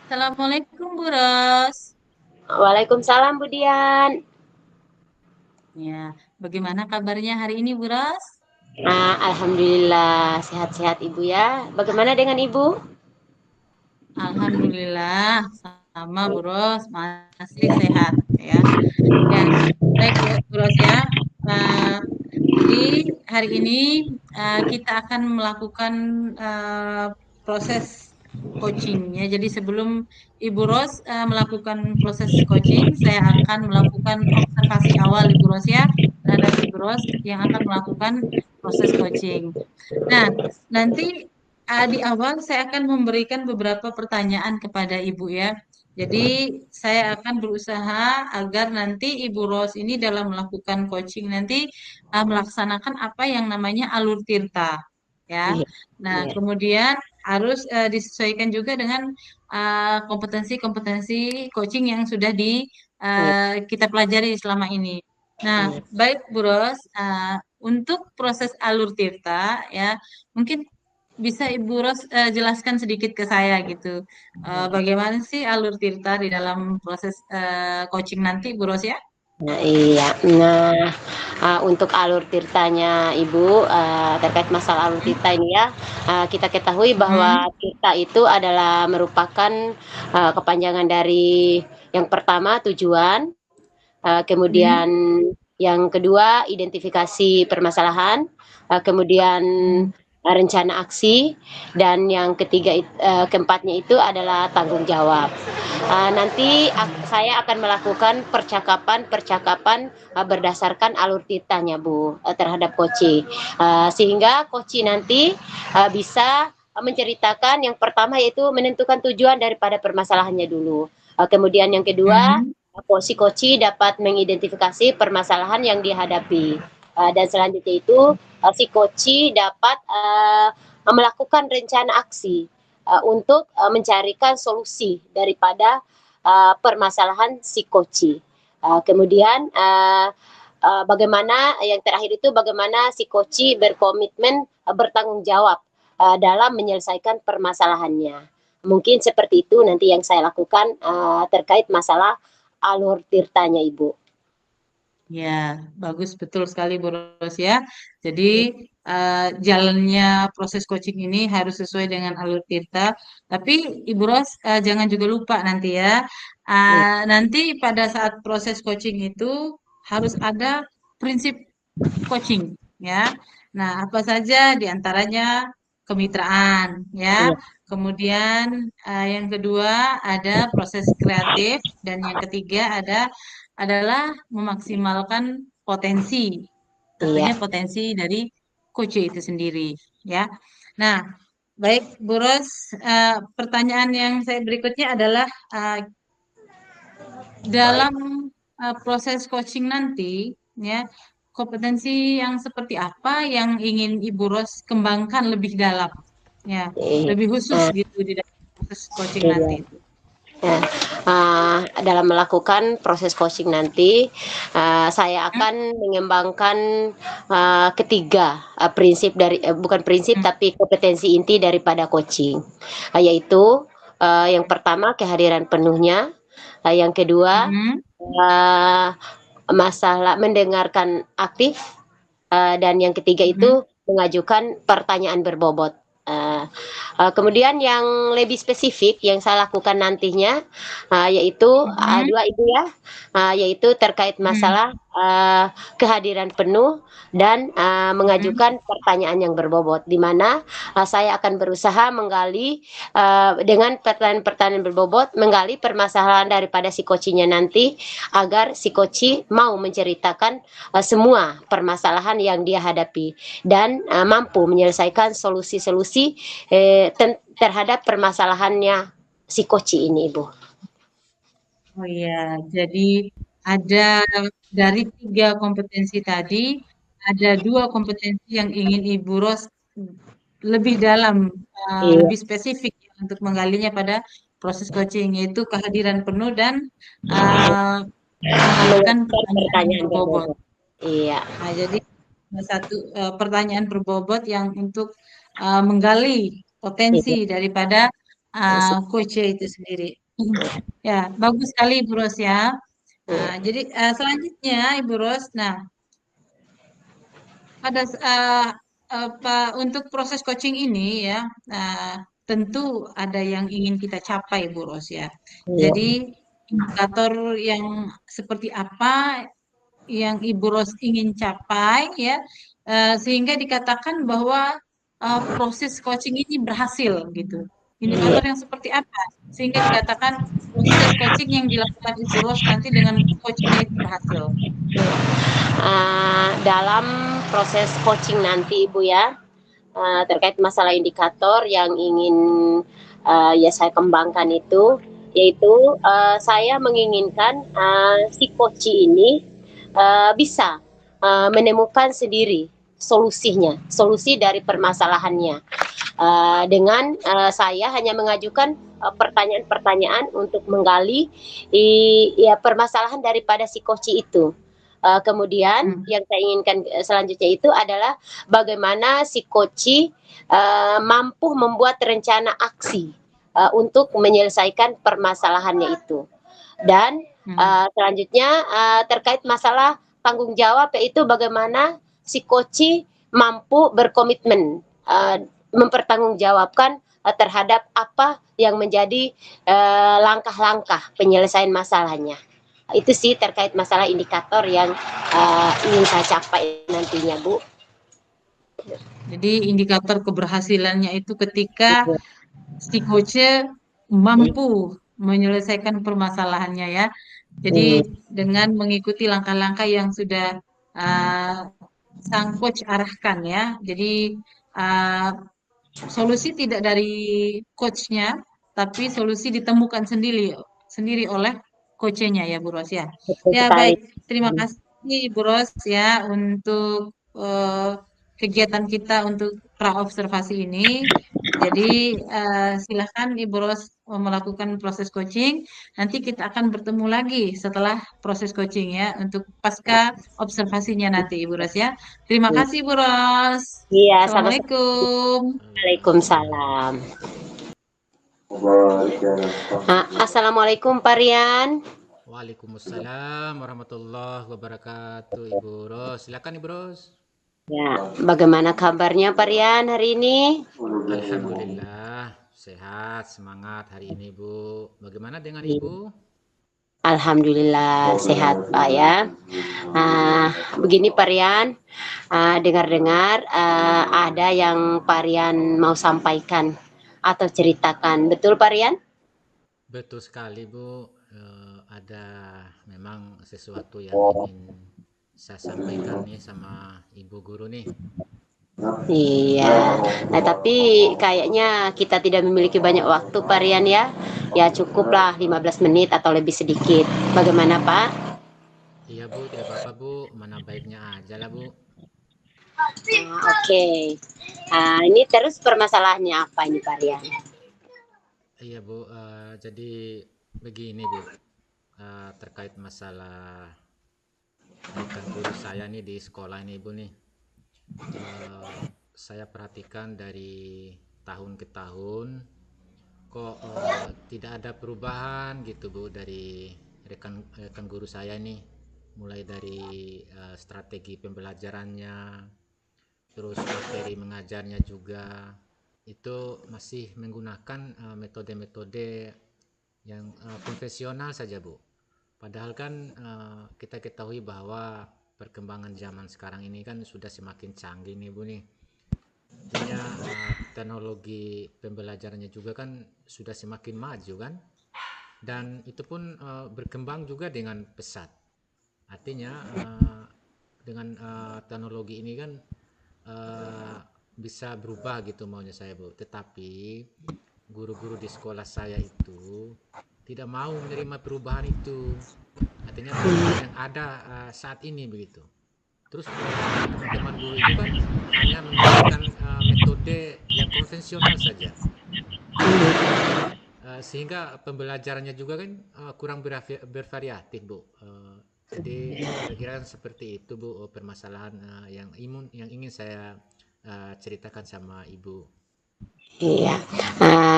Assalamualaikum Bu Ros. Waalaikumsalam Bu Dian. Ya, bagaimana kabarnya hari ini Bu Ros? Alhamdulillah sehat-sehat Ibu ya. Bagaimana dengan Ibu? Alhamdulillah sama Bu Ros masih sehat ya. Ya, baik ya Bu Ros ya. Eh, jadi hari ini kita akan melakukan eh, proses coaching ya. Jadi sebelum Ibu Ros melakukan proses coaching, saya akan melakukan observasi awal Ibu Ros ya terhadap Ibu Ros yang akan melakukan proses coaching. Nah, nanti di awal saya akan memberikan beberapa pertanyaan kepada Ibu ya. Jadi saya akan berusaha agar nanti Ibu Ros ini dalam melakukan coaching nanti melaksanakan apa yang namanya alur tirta ya. Iya, Nah, iya, kemudian harus disesuaikan juga dengan kompetensi-kompetensi coaching yang sudah iya, kita pelajari selama ini. Nah, iya. baik Bu Ros, untuk proses alur tirta ya, mungkin bisa Ibu Ros jelaskan sedikit ke saya gitu. Bagaimana sih alur tirta di dalam proses coaching nanti, Bu Ros ya? Nah, iya. Untuk alur tirtanya Ibu, terkait masalah alur tirta ini ya, kita ketahui Mm-mm. bahwa tirta itu adalah merupakan kepanjangan dari yang pertama tujuan, kemudian Mm-mm. yang kedua identifikasi permasalahan, kemudian Mm. rencana aksi, dan yang keempatnya itu adalah tanggung jawab. Nanti saya akan melakukan percakapan berdasarkan alur titanya Bu, terhadap Koci, sehingga Koci nanti bisa menceritakan yang pertama yaitu menentukan tujuan daripada permasalahannya dulu. Kemudian yang kedua, Mm. si Koci dapat mengidentifikasi permasalahan yang dihadapi. Dan selanjutnya itu si Koci dapat melakukan rencana aksi untuk mencarikan solusi daripada permasalahan si Koci. Kemudian bagaimana yang terakhir itu bagaimana si Koci berkomitmen bertanggung jawab dalam menyelesaikan permasalahannya. Mungkin seperti itu nanti yang saya lakukan terkait masalah alur tirtanya Ibu. Ya, bagus betul sekali Bu Ros ya. Jadi jalannya proses coaching ini harus sesuai dengan alur tirta. Tapi Ibu Ros jangan juga lupa nanti ya. Ya, Nanti pada saat proses coaching itu harus ada prinsip coaching ya. Nah, apa saja diantaranya kemitraan ya. iya, Kemudian yang kedua ada proses kreatif dan yang ketiga adalah memaksimalkan potensi, iya. tentunya potensi dari coach itu sendiri ya. Nah, baik Bu Ros, pertanyaan yang saya berikutnya adalah eh, dalam proses coaching nanti, ya, kompetensi yang seperti apa yang ingin Ibu Ros kembangkan lebih dalam, ya, Iya. lebih khusus Eh, gitu di dalam proses coaching iya. nanti itu. Ya, dalam melakukan proses coaching nanti, saya Hmm? akan mengembangkan ketiga prinsip dari bukan prinsip Hmm. tapi kompetensi inti daripada coaching, yaitu yang pertama kehadiran penuhnya, yang kedua Hmm. eh, masalah mendengarkan aktif, dan yang ketiga Hmm. itu mengajukan pertanyaan berbobot. Uh, Kemudian yang lebih spesifik yang saya lakukan nantinya yaitu Hmm. dua itu ya, yaitu terkait Hmm. masalah kehadiran penuh dan Hmm. mengajukan pertanyaan yang berbobot, di mana saya akan berusaha menggali dengan pertanyaan-pertanyaan berbobot, menggali permasalahan daripada si kocinya nanti agar si koci mau menceritakan semua permasalahan yang dia hadapi dan mampu menyelesaikan solusi-solusi terhadap permasalahannya si koci ini, Ibu. Oh iya, jadi ada dari tiga kompetensi tadi, ada dua kompetensi yang ingin Ibu Ros lebih dalam, Iya, lebih spesifik ya untuk menggalinya pada proses coaching, yaitu kehadiran penuh dan uh, mengajukan mengajukan pertanyaan yang pertanyaan berbobot. berbobot. Iya, Nah, jadi satu pertanyaan berbobot yang untuk menggali potensi iya, daripada coach itu sendiri. Ya, bagus sekali Ibu Ros ya. Jadi selanjutnya Ibu Ros, nah pada untuk proses coaching ini ya, tentu ada yang ingin kita capai Bu Ros ya. Iya. Jadi indikator yang seperti apa yang Ibu Ros ingin capai ya, sehingga dikatakan bahwa proses coaching ini berhasil gitu. Iya. Indikator yang seperti apa sehingga dikatakan proses coaching yang dilakukan Ibu Ros nanti dengan coachnya itu berhasil. Dalam proses coaching nanti Ibu ya, terkait masalah indikator yang ingin ya saya kembangkan itu, yaitu saya menginginkan si coach ini bisa menemukan sendiri solusi dari permasalahannya. Dengan saya hanya mengajukan pertanyaan-pertanyaan untuk menggali ya permasalahan daripada si coach itu. Kemudian yang saya inginkan selanjutnya itu adalah bagaimana si coach mampu membuat rencana aksi untuk menyelesaikan permasalahannya itu. Dan selanjutnya terkait masalah tanggung jawab, yaitu bagaimana si coach mampu berkomitmen mempertanggungjawabkan terhadap apa yang menjadi langkah-langkah penyelesaian masalahnya. Itu sih terkait masalah indikator yang ingin saya capai nantinya, Bu. Jadi indikator keberhasilannya itu ketika si coach mampu menyelesaikan permasalahannya ya. Hmm. Jadi dengan mengikuti langkah-langkah yang sudah uh, sang coach arahkan ya. Jadi solusi tidak dari coachnya, tapi solusi ditemukan sendiri sendiri oleh coachnya ya Bu Ros ya. Betul Ya sekali. baik, terima kasih Bu Ros ya untuk kegiatan kita untuk pra-observasi ini. Jadi silahkan Ibu Ros melakukan proses coaching. Nanti kita akan bertemu lagi setelah proses coaching ya untuk pasca observasinya nanti Ibu Ros ya. Terima kasih Bu Ros. Iya, sama-sama. Assalamualaikum. Waalaikumsalam. Assalamualaikum Pak Rian. Waalaikumsalam warahmatullahi wabarakatuh, Ibu Ros. Silakan Ibu Ros. Ya, bagaimana kabarnya Pak Rian hari ini? Alhamdulillah sehat, semangat hari ini, Bu. Bagaimana dengan Ibu? Alhamdulillah sehat Pak ya. Begini Pak Rian, dengar-dengar ada yang Pak Rian mau sampaikan atau ceritakan, betul Pak Rian? Betul sekali, Bu. Ada memang sesuatu yang ingin saya sampaikan nih sama Ibu Guru nih. Iya, nah tapi kayaknya kita tidak memiliki banyak waktu Pak Rian ya. Ya cukuplah 15 menit atau lebih sedikit. Bagaimana Pak? Iya, Bu, tidak apa-apa, Bu. Mana baiknya aja lah, Bu. Oke. Ini terus permasalahannya apa ini Pak Rian? Iya, Bu. Jadi begini, Bu. Terkait masalah rekan guru saya nih di sekolah ini, Bu nih. Saya perhatikan dari tahun ke tahun kok tidak ada perubahan gitu, Bu, dari rekan guru saya nih. Mulai dari strategi pembelajarannya, terus materi mengajarnya juga itu masih menggunakan metode-metode yang konvensional saja, Bu. Padahal kan kita ketahui bahwa perkembangan zaman sekarang ini kan sudah semakin canggih nih, Bu nih. Artinya teknologi pembelajarannya juga kan sudah semakin maju kan, dan itu pun berkembang juga dengan pesat. Artinya dengan teknologi ini kan bisa berubah gitu maunya saya, Bu. Tetapi guru-guru di sekolah saya itu tidak mau menerima perubahan itu. Artinya perubahan yang ada saat ini begitu. Terus teman-teman guru itu kan hanya menggunakan metode yang konvensional saja. Sehingga pembelajarannya juga kan kurang bervariatif, Bu. Jadi kira-kira seperti itu, Bu, permasalahan yang ingin saya ceritakan sama Ibu. Iya,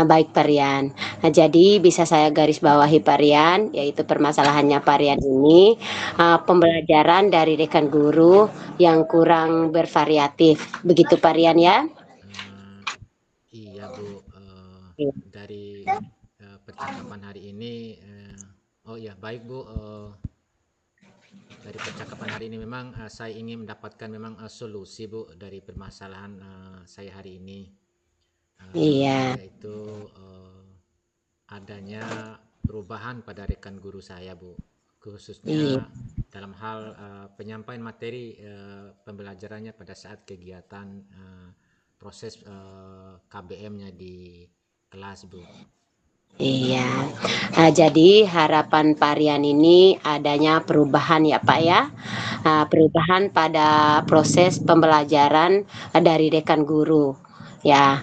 baik Pak Rian. Nah, jadi bisa saya garis bawahi Pak Rian, yaitu permasalahannya Pak Rian ini pembelajaran dari rekan guru yang kurang bervariatif. Begitu Pak Rian ya? Eh, iya Bu, Iya. dari percakapan hari ini, oh ya baik Bu, dari percakapan hari ini memang saya ingin mendapatkan memang solusi Bu dari permasalahan saya hari ini, Iya. yaitu adanya perubahan pada rekan guru saya Bu, Iya. khususnya dalam hal penyampaian materi pembelajarannya pada saat kegiatan proses KBM-nya di kelas Bu. Iya. Jadi harapan Pak Rian ini adanya perubahan ya Pak ya. Perubahan pada proses pembelajaran dari rekan guru. Ya,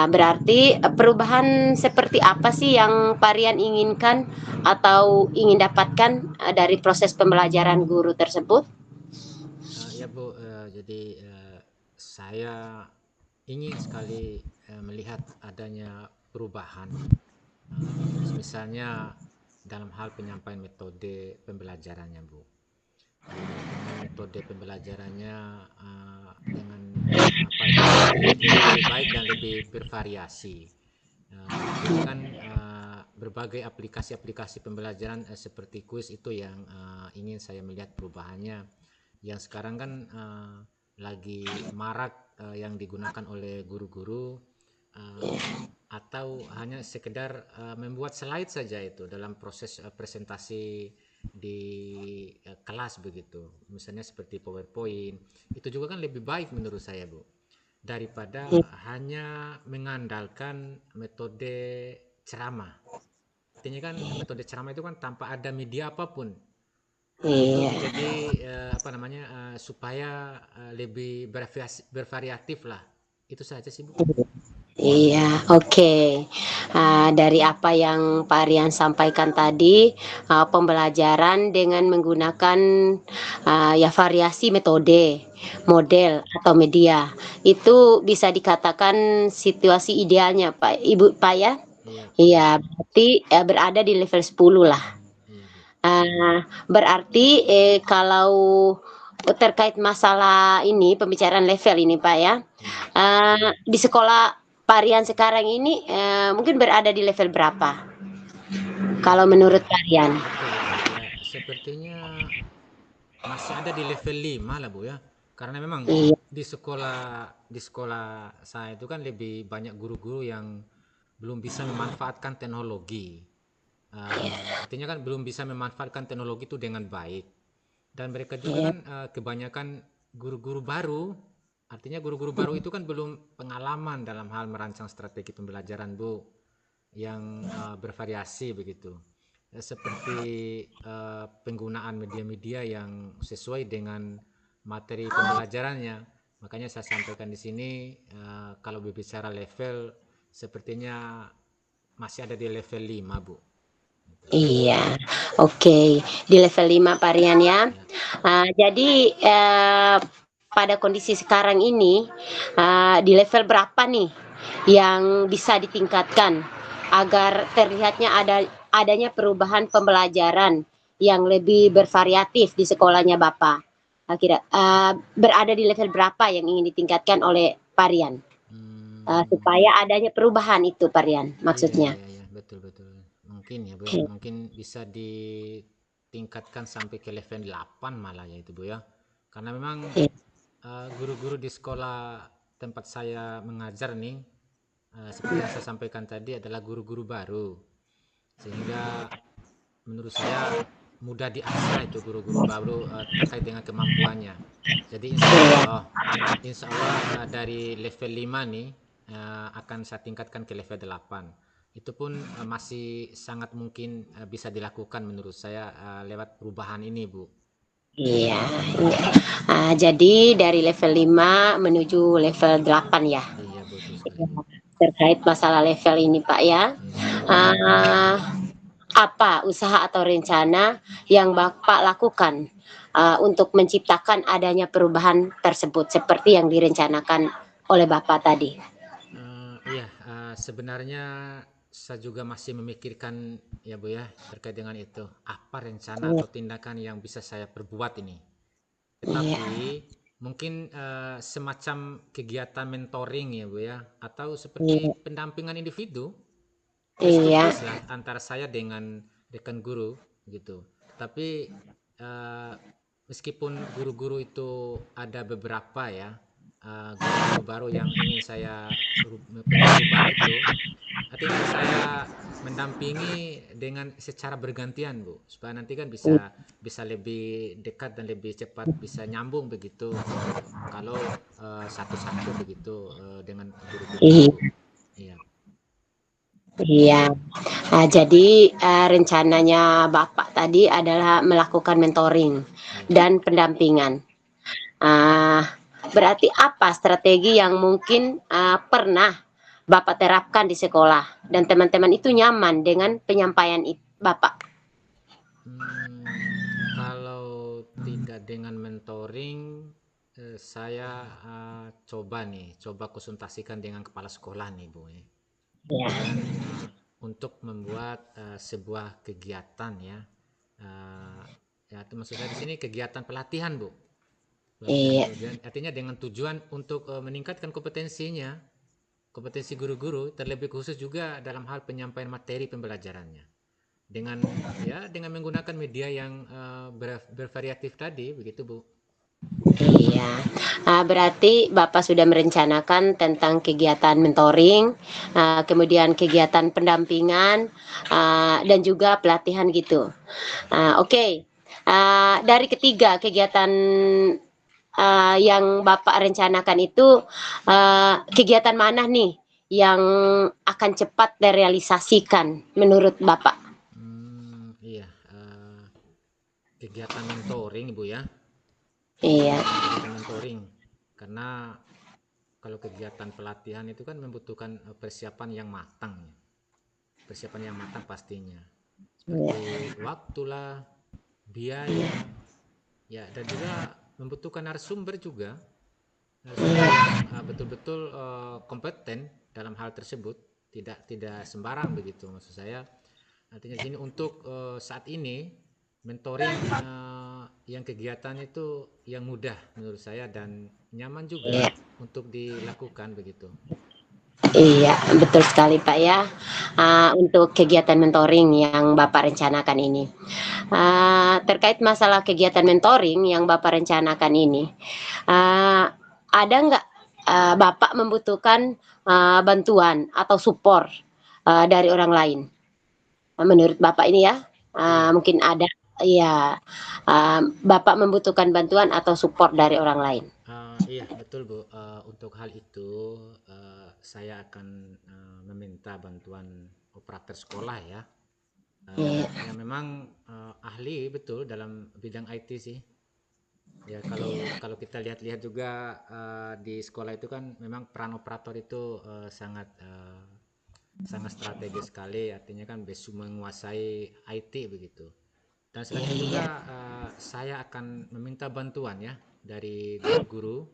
berarti perubahan seperti apa sih yang Pak Rian inginkan atau ingin dapatkan dari proses pembelajaran guru tersebut? Ya Bu, jadi saya ingin sekali melihat adanya perubahan, misalnya dalam hal penyampaian metode pembelajarannya Bu. Dengan metode pembelajarannya dengan apa itu lebih baik dan lebih bervariasi. Artinya kan berbagai aplikasi-aplikasi pembelajaran seperti kuis itu yang ingin saya melihat perubahannya. Yang sekarang kan lagi marak yang digunakan oleh guru-guru atau hanya sekedar membuat slide saja itu dalam proses presentasi di kelas begitu, misalnya seperti PowerPoint. Itu juga kan lebih baik menurut saya Bu, daripada hanya mengandalkan metode ceramah. Artinya kan metode ceramah itu kan tanpa ada media apapun. Itu Iya. jadi apa namanya supaya lebih bervariatif lah. Itu saja sih Bu. Iya, oke. Dari apa yang Pak Rian sampaikan tadi, pembelajaran dengan menggunakan ya variasi metode, model atau media, itu bisa dikatakan situasi idealnya, Pak, Ibu, Pak ya? Iya, Iya, berarti berada di level 10 lah. iya Bu. Berarti kalau terkait masalah ini, pembicaraan level ini, Pak ya, Iya. di sekolah Parian sekarang ini mungkin berada di level berapa? Kalau menurut Parian? Oke, ya sepertinya masih ada di level 5 lah Bu ya. Karena memang Iya, di sekolah saya itu kan lebih banyak guru-guru yang belum bisa memanfaatkan teknologi. Artinya kan belum bisa memanfaatkan teknologi itu dengan baik. Dan mereka juga iya, kan kebanyakan guru-guru baru. Artinya guru-guru baru itu kan belum pengalaman dalam hal merancang strategi pembelajaran Bu, yang bervariasi begitu. Seperti penggunaan media-media yang sesuai dengan materi pembelajarannya. Makanya saya sampaikan di sini kalau berbicara level sepertinya masih ada di level 5 Bu. iya. Oke, di level 5 Parian ya. Ya. Jadi pada kondisi sekarang ini di level berapa nih yang bisa ditingkatkan agar terlihatnya adanya perubahan pembelajaran yang lebih bervariatif di sekolahnya Bapak? Kira berada di level berapa yang ingin ditingkatkan oleh Parian Hmm, supaya adanya perubahan itu Parian iya maksudnya? iya iya betul betul. Mungkin ya Bu ya, Oke. mungkin bisa ditingkatkan sampai ke level 8 malah ya itu Bu ya. Karena memang guru-guru di sekolah tempat saya mengajar nih, seperti yang saya sampaikan tadi adalah guru-guru baru, sehingga menurut saya mudah diasah itu guru-guru baru terkait dengan kemampuannya. Jadi insya Allah dari level 5 nih akan saya tingkatkan ke level 8. Itu pun masih sangat mungkin bisa dilakukan menurut saya lewat perubahan ini Bu. Iya, iya. Jadi dari level 5 menuju level 8 ya. Iya betul sekali Iya, Bu. terkait masalah level ini Pak ya. Iya. Ah, apa usaha atau rencana yang Bapak lakukan untuk menciptakan adanya perubahan tersebut seperti yang direncanakan oleh Bapak tadi? Iya, sebenarnya saya juga masih memikirkan ya Bu ya terkait dengan itu. Apa rencana Iya, atau tindakan yang bisa saya perbuat ini. iya, Tetapi mungkin semacam kegiatan mentoring ya Bu ya, atau seperti iya, pendampingan individu face to iya, face lah antara saya dengan rekan guru gitu. Tapi eh, meskipun guru-guru itu ada beberapa ya, guru-guru baru yang ingin saya rubah itu, artinya saya mendampingi dengan secara bergantian Bu, supaya nanti kan iya, bisa bisa lebih dekat dan lebih cepat bisa nyambung begitu kalau satu-satu begitu dengan guru-guru itu iya. Bu. Iya. Iya. Jadi rencananya Bapak tadi adalah melakukan mentoring Iya. dan pendampingan. Ah, Berarti apa strategi yang mungkin pernah Bapak terapkan di sekolah dan teman-teman itu nyaman dengan penyampaian Bapak? Kalau tidak dengan mentoring, saya coba konsultasikan dengan kepala sekolah nih Bu. Ya, Kemudian untuk membuat sebuah kegiatan ya, eh, ya itu maksud saya di sini kegiatan pelatihan Bu. Pelatihan iya, kemudian artinya dengan tujuan untuk meningkatkan kompetensinya, kompetensi guru-guru terlebih khusus juga dalam hal penyampaian materi pembelajarannya dengan menggunakan media yang bervariatif tadi begitu Bu. iya. Berarti Bapak sudah merencanakan tentang kegiatan mentoring, kemudian kegiatan pendampingan, dan juga pelatihan gitu. Oke. Dari ketiga kegiatan yang Bapak rencanakan itu, kegiatan mana nih yang akan cepat direalisasikan menurut Bapak? Iya, kegiatan mentoring Ibu ya. Iya, Kegiatan mentoring karena kalau kegiatan pelatihan itu kan membutuhkan persiapan yang matang, persiapan yang matang pastinya iya, seperti waktulah, biaya, ya dan juga membutuhkan narasumber juga, narasumber iya, yang betul-betul kompeten dalam hal tersebut, tidak tidak sembarang begitu maksud saya. Artinya di sini untuk saat ini mentoring yang kegiatan itu yang mudah menurut saya dan nyaman juga iya. untuk dilakukan begitu. Iya, betul sekali Pak ya. Untuk kegiatan mentoring yang Bapak rencanakan ini. Terkait masalah kegiatan mentoring yang Bapak rencanakan ini, ada nggak Bapak membutuhkan bantuan atau support dari orang lain? Menurut Bapak ini ya, Iya, mungkin ada, ya, Bapak membutuhkan bantuan atau support dari orang lain. iya betul Bu. Untuk hal itu saya akan meminta bantuan operator sekolah ya. Iya, Yang memang ahli betul dalam bidang IT sih. Ya iya, kalau kalau kita lihat-lihat juga di sekolah itu kan memang peran operator itu sangat strategis sekali. Artinya kan besok menguasai IT begitu. Dan selain itu iya, juga saya akan meminta bantuan ya dari guru-guru,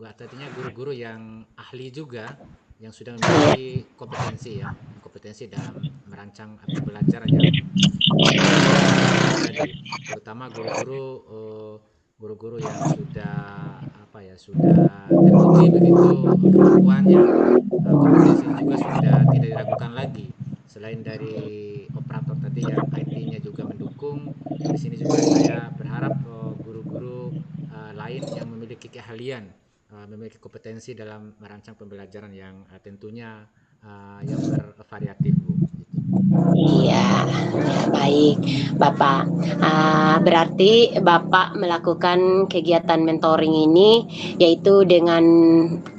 artinya guru-guru yang ahli juga, yang sudah iya, memiliki kompetensi ya, kompetensi dalam merancang pembelajaran yang seperti tadi, terutama guru-guru yang sudah sudah teruji begitu kemampuannya, kompetensinya juga sudah tidak diragukan lagi. Selain dari operator tadi yang IT-nya juga mendukung, di sini juga saya berharap guru-guru lain yang memiliki keahlian, memiliki kompetensi dalam merancang pembelajaran yang tentunya yang bervariatif, Bu. Gitu. iya, ya, baik, Bapak. Berarti Bapak melakukan kegiatan mentoring ini yaitu dengan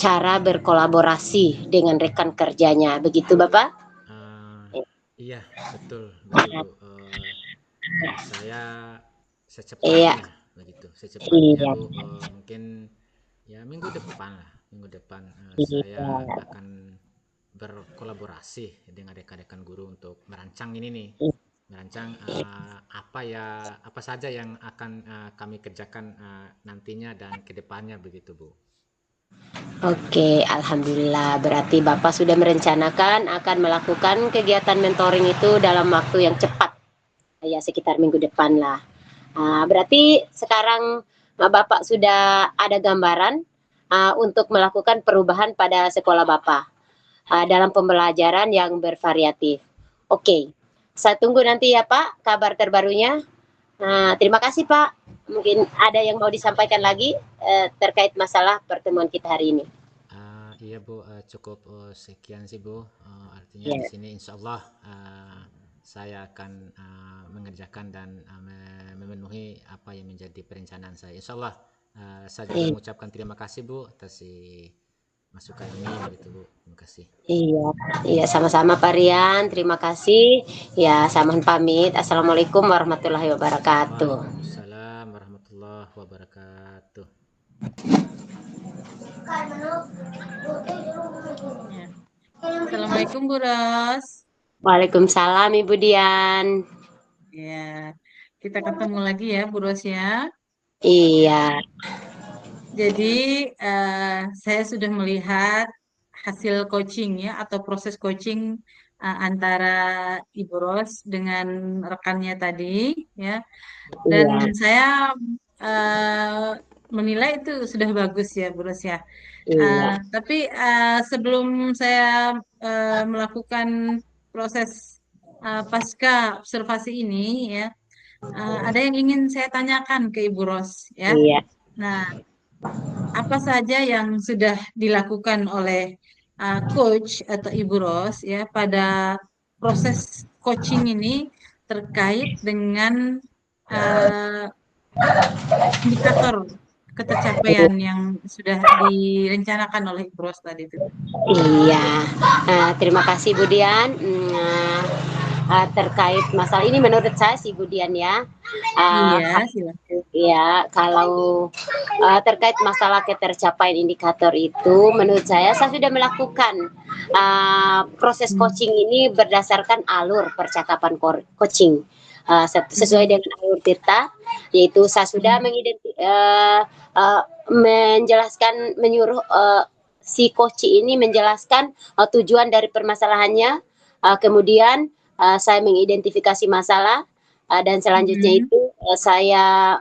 cara berkolaborasi dengan rekan kerjanya, begitu Bapak? Ah, iya, betul, betul Bu. Saya Iya, secepatnya begitu, secepatnya iya, Bu. Mungkin ya minggu depan lah, minggu depan saya iya, akan berkolaborasi dengan rekan-rekan guru untuk merancang ini nih, merancang apa saja yang akan kami kerjakan nantinya dan kedepannya begitu Bu. Oke, alhamdulillah. Berarti Bapak sudah merencanakan akan melakukan kegiatan mentoring itu dalam waktu yang cepat, ya sekitar minggu depan lah. Berarti sekarang Bapak sudah ada gambaran untuk melakukan perubahan pada sekolah Bapak dalam pembelajaran yang bervariatif. Oke, saya tunggu nanti ya Pak kabar terbarunya. Terima kasih Pak. Mungkin ada yang mau disampaikan lagi terkait masalah pertemuan kita hari ini. Iya Bu, cukup sekian sih Bu. Artinya di Ya, sini insya Allah saya akan mengerjakan dan memenuhi apa yang menjadi perencanaan saya. Insya Allah saya juga iya, mengucapkan terima kasih Bu atas si masukan ini gitu Bu. Terima kasih. iya, iya, sama-sama Pak Rian. Terima kasih. Ya, saya mohon pamit. Assalamualaikum warahmatullahi wabarakatuh. Waalaikumsalam warahmatullahi wabarakatuh. Ya. Assalamualaikum Bu Ros. Waalaikumsalam Ibu Dian. Ya, kita ketemu lagi ya Bu Ros ya. Iya, Jadi saya sudah melihat hasil coaching ya atau proses coaching antara Ibu Ros dengan rekannya tadi ya. Dan iya, saya eh, menilai itu sudah bagus ya Bu Ros ya. iya, Tapi sebelum saya melakukan proses pasca observasi ini ya, ada yang ingin saya tanyakan ke Ibu Ros ya. iya. Nah, apa saja yang sudah dilakukan oleh coach atau Ibu Ros ya pada proses coaching ini terkait dengan uh, indikator ketercapaian yang sudah direncanakan oleh Ibu Ros tadi itu. Iya, terima kasih Bu Dian. Terkait masalah ini menurut saya sih Bu Dian ya, Iya, uh, silakan. ya kalau terkait masalah ketercapaian indikator itu, menurut saya sudah melakukan proses Hmm. coaching ini berdasarkan alur percakapan coaching sesuai Hmm. dengan alur Tirta, yaitu saya sudah Hmm. menjelaskan menyuruh si coach ini menjelaskan tujuan dari permasalahannya, kemudian saya mengidentifikasi masalah dan selanjutnya Hmm. itu saya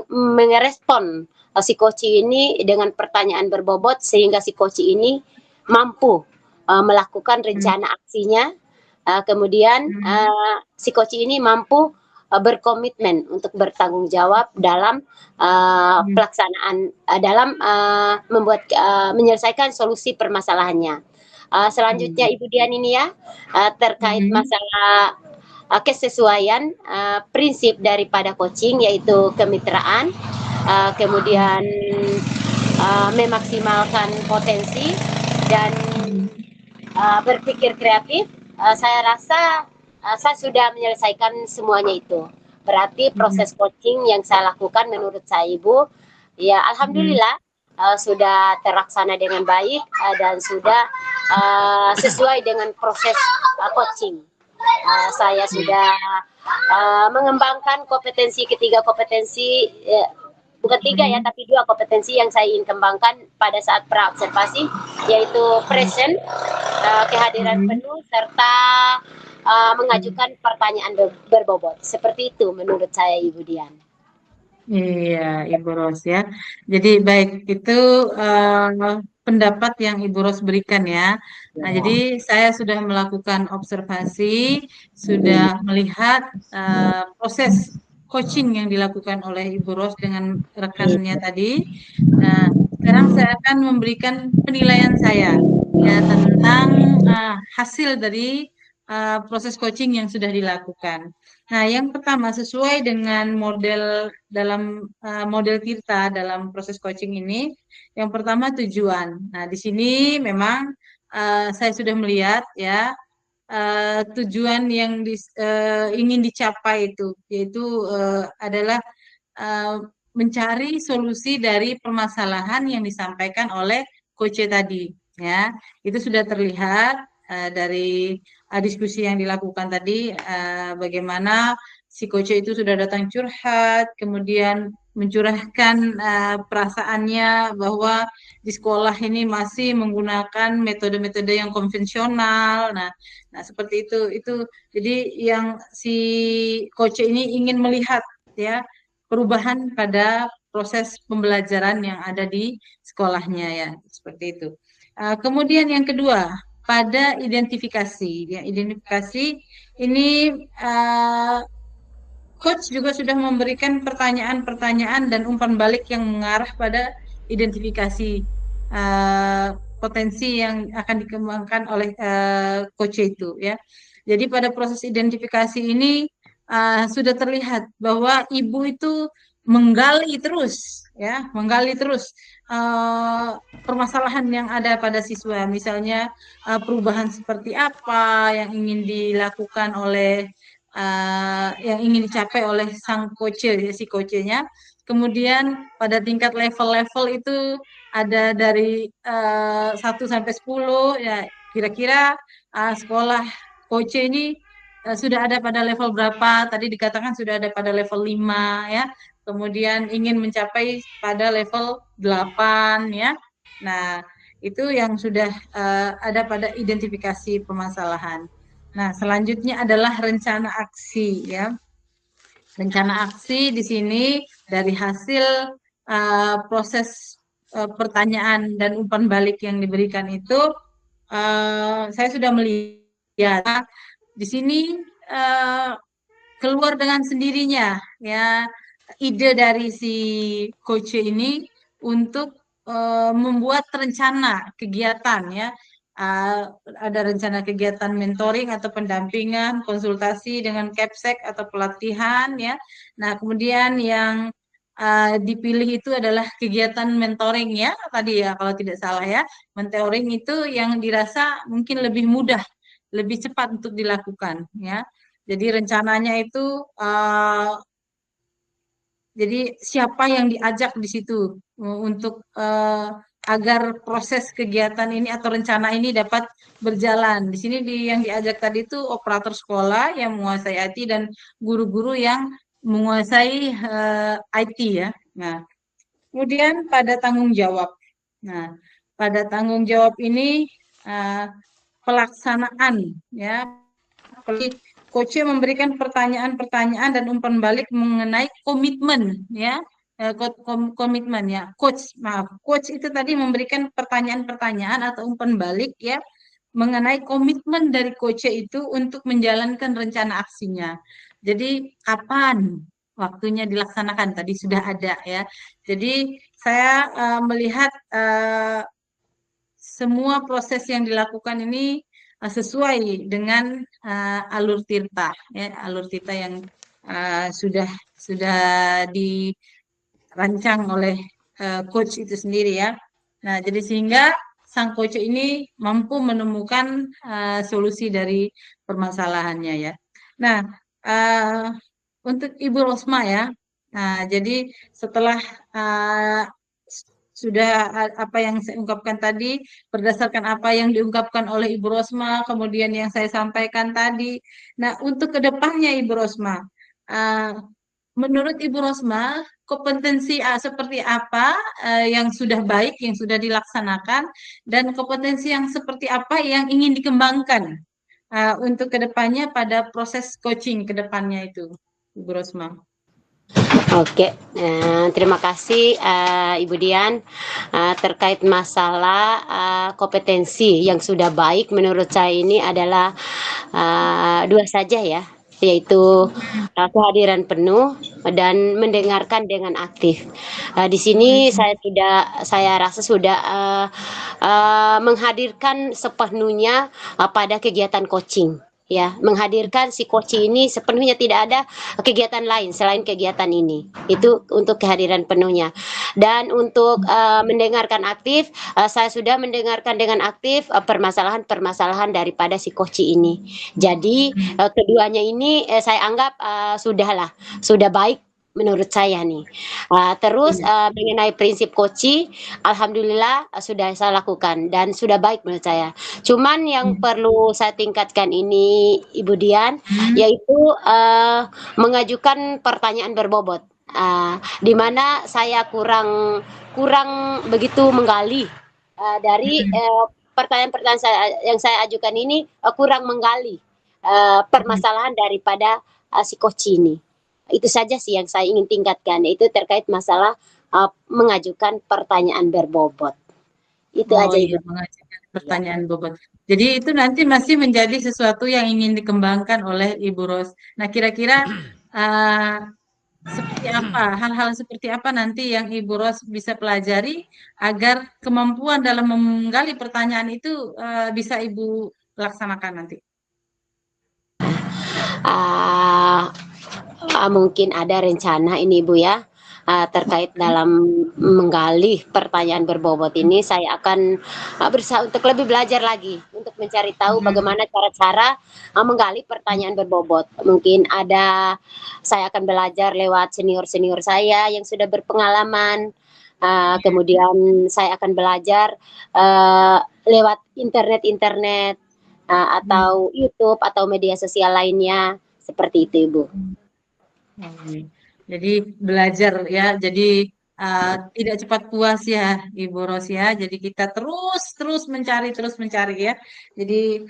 mengerespon si coach ini dengan pertanyaan berbobot sehingga si coach ini mampu melakukan Hmm. rencana aksinya. Kemudian Hmm. si coach ini mampu berkomitmen untuk bertanggung jawab dalam Hmm. pelaksanaan dalam menyelesaikan solusi permasalahannya. Selanjutnya Hmm. Ibu Dian ini ya terkait Hmm. masalah kesesuaian prinsip daripada coaching yaitu kemitraan, kemudian memaksimalkan potensi dan Hmm. berpikir kreatif. Saya rasa saya sudah menyelesaikan semuanya itu. Berarti Hmm. proses coaching yang saya lakukan menurut saya Ibu, ya Hmm. alhamdulillah sudah terlaksana dengan baik dan sudah sesuai dengan proses coaching. Saya sudah mengembangkan ketiga kompetensi, bukan tiga ya, Hmm. tapi dua kompetensi yang saya ingin kembangkan pada saat pra-observasi, yaitu present, kehadiran Hmm. penuh, serta Hmm. mengajukan pertanyaan berbobot. Seperti itu menurut saya Ibu Dian. Iya, Ibu Ros ya. Jadi baik itu pendapat yang Ibu Ros berikan ya. Nah, jadi Ya. saya sudah melakukan observasi, sudah Iya. melihat proses coaching yang dilakukan oleh Ibu Ros dengan rekannya Iya. tadi. Nah, sekarang saya akan memberikan penilaian saya ya tentang hasil dari proses coaching yang sudah dilakukan. Nah, yang pertama sesuai dengan model Tirta dalam proses coaching ini, yang pertama tujuan. Nah, di sini memang saya sudah melihat ya tujuan yang ingin dicapai itu yaitu adalah eh, mencari solusi dari permasalahan yang disampaikan oleh coach tadi ya. Itu sudah terlihat dari diskusi yang dilakukan tadi bagaimana si coach itu sudah datang curhat, kemudian mencurahkan perasaannya bahwa di sekolah ini masih menggunakan metode-metode yang konvensional. Nah, seperti itu. Jadi yang si coach ini ingin melihat ya perubahan pada proses pembelajaran yang ada di sekolahnya ya, seperti itu. Kemudian yang kedua, pada identifikasi. Ya, identifikasi ini coach juga sudah memberikan pertanyaan-pertanyaan dan umpan balik yang mengarah pada identifikasi potensi yang akan dikembangkan oleh coach itu ya. Jadi pada proses identifikasi ini sudah terlihat bahwa ibu itu menggali terus ya, menggali terus permasalahan yang ada pada siswa, misalnya perubahan seperti apa yang ingin dilakukan oleh yang ingin dicapai oleh sang coach, si coachnya. Kemudian pada tingkat level-level itu ada dari 1 sampai 10 ya, kira-kira sekolah coach ini sudah ada pada level berapa? Tadi dikatakan sudah ada pada level 5 ya. Kemudian ingin mencapai pada level 8 ya. Nah, itu yang sudah ada pada identifikasi permasalahan. Nah, selanjutnya adalah rencana aksi ya. Rencana aksi di sini dari hasil proses pertanyaan dan umpan balik yang diberikan itu saya sudah melihat di sini keluar dengan sendirinya ya ide dari si coach ini untuk membuat rencana kegiatan ya. Ada rencana kegiatan mentoring atau pendampingan, konsultasi dengan Capsek atau pelatihan ya. Nah, kemudian yang dipilih itu adalah kegiatan mentoring ya, tadi ya kalau tidak salah ya. Mentoring itu yang dirasa mungkin lebih mudah, lebih cepat untuk dilakukan ya. Jadi rencananya itu jadi siapa yang diajak di situ untuk agar proses kegiatan ini atau rencana ini dapat berjalan. Di sini yang diajak tadi itu operator sekolah yang menguasai IT dan guru-guru yang menguasai IT ya. Nah, kemudian pada tanggung jawab. Nah, pada tanggung jawab ini pelaksanaan ya. Coach memberikan pertanyaan-pertanyaan dan umpan balik mengenai komitmen ya, komitmen ya. Coach itu tadi memberikan pertanyaan-pertanyaan atau umpan balik ya mengenai komitmen dari coach itu untuk menjalankan rencana aksinya. Jadi kapan waktunya dilaksanakan tadi sudah ada ya. Jadi saya melihat semua proses yang dilakukan ini sesuai dengan alur tirta ya, alur tirta yang sudah dirancang oleh coach itu sendiri ya. Nah, jadi sehingga sang coach ini mampu menemukan solusi dari permasalahannya ya. Nah, untuk Ibu Rosma ya. Nah, jadi setelah sudah apa yang saya ungkapkan tadi, berdasarkan apa yang diungkapkan oleh Ibu Rosma, kemudian yang saya sampaikan tadi. Nah, untuk kedepannya Ibu Rosma, menurut Ibu Rosma, kompetensi seperti apa yang sudah baik, yang sudah dilaksanakan, dan kompetensi yang seperti apa yang ingin dikembangkan untuk kedepannya pada proses coaching kedepannya itu, Ibu Rosma. Oke, terima kasih Ibu Dian terkait masalah kompetensi yang sudah baik. Menurut saya ini adalah dua saja ya, yaitu kehadiran penuh dan mendengarkan dengan aktif. Di sini saya rasa sudah menghadirkan sepenuhnya pada kegiatan coaching. Ya, menghadirkan si coach ini sepenuhnya, tidak ada kegiatan lain selain kegiatan ini. Itu untuk kehadiran penuhnya. Dan untuk mendengarkan aktif, saya sudah mendengarkan dengan aktif permasalahan-permasalahan daripada si coach ini. Jadi keduanya ini saya anggap sudah baik menurut saya nih. Terus mengenai prinsip coaching, alhamdulillah sudah saya lakukan dan sudah baik menurut saya. Cuman yang perlu saya tingkatkan ini Ibu Dian, yaitu mengajukan pertanyaan berbobot. Di mana saya kurang begitu menggali dari pertanyaan-pertanyaan yang saya ajukan ini, kurang menggali permasalahan daripada si coach ini. Itu saja sih yang saya ingin tingkatkan, yaitu terkait masalah mengajukan pertanyaan berbobot. Itu Oh aja iya, Ibu. mengajukan Ya. pertanyaan bobot. Jadi itu nanti masih menjadi sesuatu yang ingin dikembangkan oleh Ibu Ros. Nah, kira-kira uh, seperti apa, hal-hal seperti apa nanti yang Ibu Ros bisa pelajari agar kemampuan dalam menggali pertanyaan itu bisa Ibu laksanakan nanti? Ah, mungkin ada rencana ini Bu ya, terkait dalam menggali pertanyaan berbobot ini. Saya akan berusaha untuk lebih belajar lagi untuk mencari tahu Mhm. bagaimana cara-cara menggali pertanyaan berbobot. Mungkin saya akan belajar lewat senior-senior saya yang sudah berpengalaman. Kemudian saya akan belajar lewat internet-internet, atau YouTube atau media sosial lainnya, seperti itu Ibu. Oke. Jadi belajar ya, jadi tidak cepat puas ya Ibu Ros ya. Jadi kita terus mencari ya. Jadi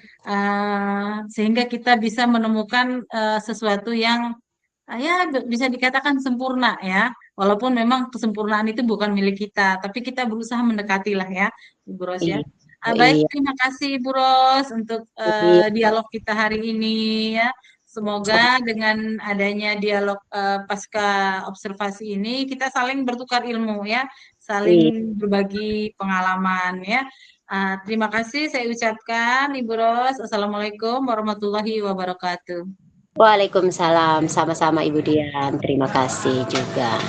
sehingga kita bisa menemukan sesuatu yang ya bisa dikatakan sempurna ya. Walaupun memang kesempurnaan itu bukan milik kita, tapi kita berusaha mendekati lah ya Ibu Ros ya. Iya, Baik, iya, terima kasih Ibu Ros untuk iya, dialog kita hari ini ya. Semoga dengan adanya dialog pasca observasi ini kita saling bertukar ilmu ya, saling iya. berbagi pengalaman ya. Terima kasih saya ucapkan Ibu Ros. Assalamualaikum warahmatullahi wabarakatuh. Waalaikumsalam, sama-sama Ibu Dian. Terima kasih juga.